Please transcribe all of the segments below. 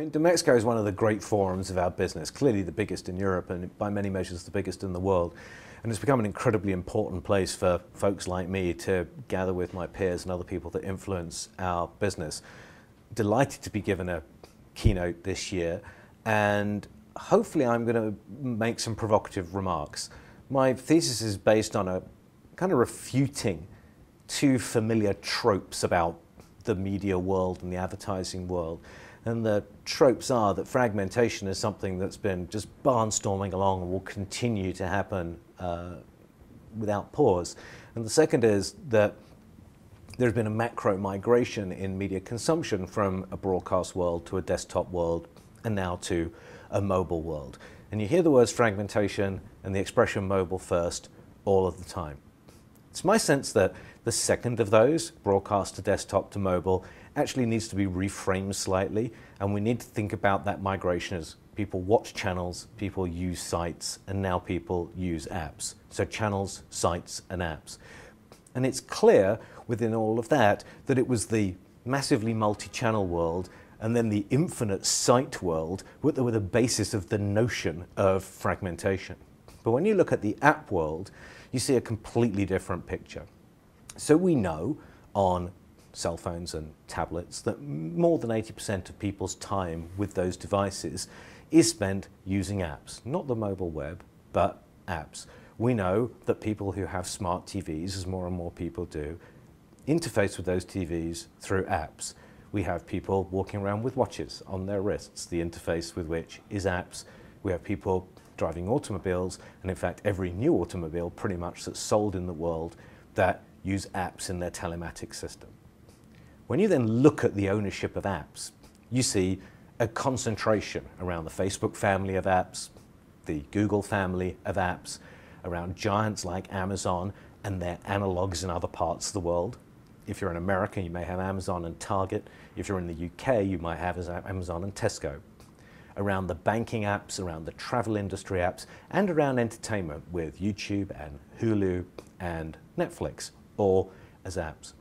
mean, Mexico is one of the great forums of our business, clearly the biggest in Europe and by many measures the biggest in the world. And it's become an incredibly important place for folks like me to gather with my peers and other people that influence our business. Delighted to be given a keynote this year, and hopefully I'm going to make some provocative remarks. My thesis is based on a kind of refuting two familiar tropes about the media world and the advertising world. And the tropes are that fragmentation is something that's been just barnstorming along and will continue to happen without pause. And the second is that there's been a macro migration in media consumption from a broadcast world to a desktop world and now to a mobile world. And you hear the words fragmentation and the expression mobile first all of the time. It's my sense that the second of those, broadcast to desktop to mobile, actually needs to be reframed slightly, and we need to think about that migration as people watch channels, people use sites, and now people use apps. So channels, sites, and apps. And it's clear within all of that that it was the massively multi-channel world and then the infinite site world that were the basis of the notion of fragmentation. But when you look at the app world, you see a completely different picture. So we know on cell phones and tablets that more than 80% of people's time with those devices is spent using apps, not the mobile web, but apps. We know that people who have smart TVs, as more and more people do, interface with those TVs through apps. We have people walking around with watches on their wrists, the interface with which is apps. We have people driving automobiles, and in fact every new automobile pretty much that's sold in the world that use apps in their telematics system. When you then look at the ownership of apps, you see a concentration around the Facebook family of apps, the Google family of apps, around giants like Amazon and their analogs in other parts of the world. If you're in America, you may have Amazon and Target. If you're in the UK, you might have Amazon and Tesco. Around the banking apps, around the travel industry apps, and around entertainment with YouTube and Hulu and Netflix, all as apps.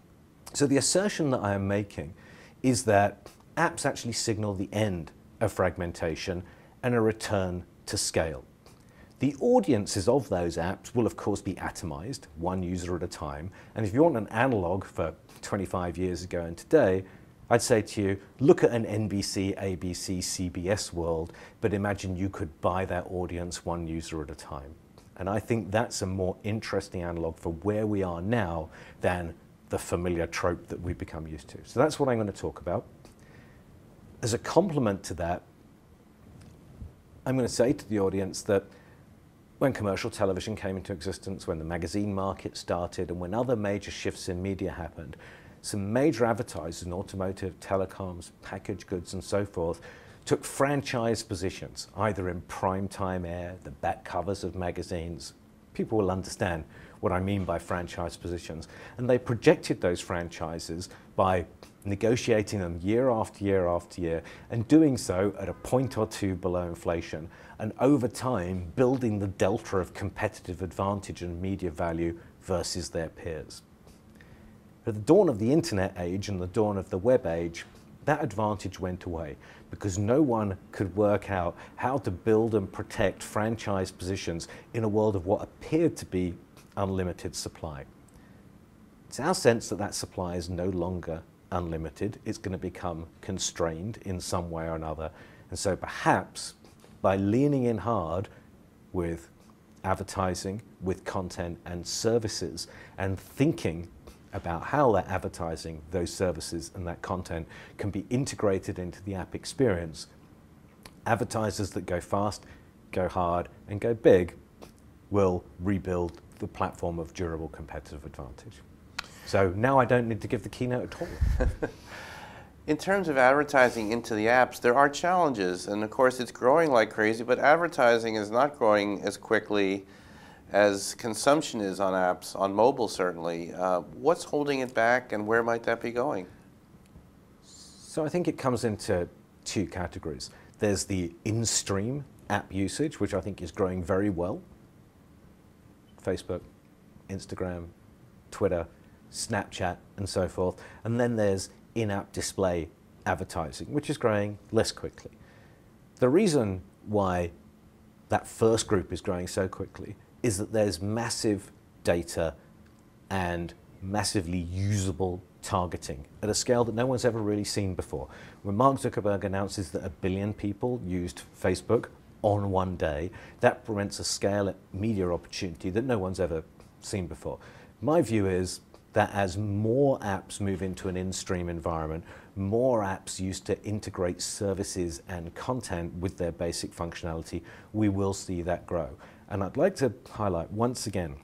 So the assertion that I am making is that apps actually signal the end of fragmentation and a return to scale. The audiences of those apps will of course be atomized, one user at a time, and if you want an analog for 25 years ago and today, I'd say to you, look at an NBC, ABC, CBS world, but imagine you could buy that audience one user at a time. And I think that's a more interesting analog for where we are now than the familiar trope that we've become used to. So that's what I'm going to talk about. As a complement to that, I'm going to say to the audience that when commercial television came into existence, when the magazine market started, and when other major shifts in media happened, some major advertisers in automotive, telecoms, packaged goods, and so forth took franchise positions, either in primetime air, the back covers of magazines. People will understand what I mean by franchise positions. And they projected those franchises by negotiating them year after year after year, and doing so at a point or two below inflation, and over time building the delta of competitive advantage and media value versus their peers. At the dawn of the internet age and the dawn of the web age, that advantage went away because no one could work out how to build and protect franchise positions in a world of what appeared to be unlimited supply. It's our sense that that supply is no longer unlimited. It's going to become constrained in some way or another. And so perhaps by leaning in hard with advertising, with content and services, and thinking about how that advertising, those services and that content can be integrated into the app experience, advertisers that go fast, go hard and go big will rebuild the platform of durable competitive advantage. So now I don't need to give the keynote at all. In terms of advertising into the apps, there are challenges, and of course it's growing like crazy, but advertising is not growing as quickly as consumption is on apps, on mobile certainly. What's holding it back, and where might that be going? So I think it comes into two categories. There's the in-stream app usage, which I think is growing very well. Facebook, Instagram, Twitter, Snapchat, and so forth. And then there's in-app display advertising, which is growing less quickly. The reason why that first group is growing so quickly is that there's massive data and massively usable targeting at a scale that no one's ever really seen before. When Mark Zuckerberg announces that 1 billion people used Facebook on one day, that represents a scale at media opportunity that no one's ever seen before. My view is that as more apps move into an in-stream environment, more apps used to integrate services and content with their basic functionality, we will see that grow. And I'd like to highlight once again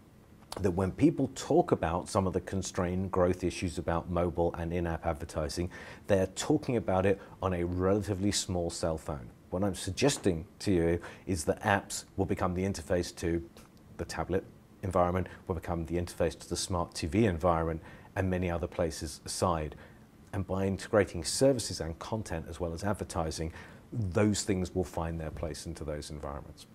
that when people talk about some of the constrained growth issues about mobile and in-app advertising, they're talking about it on a relatively small cell phone. What I'm suggesting to you is that apps will become the interface to the tablet environment, will become the interface to the smart TV environment, and many other places aside. And by integrating services and content as well as advertising, those things will find their place into those environments.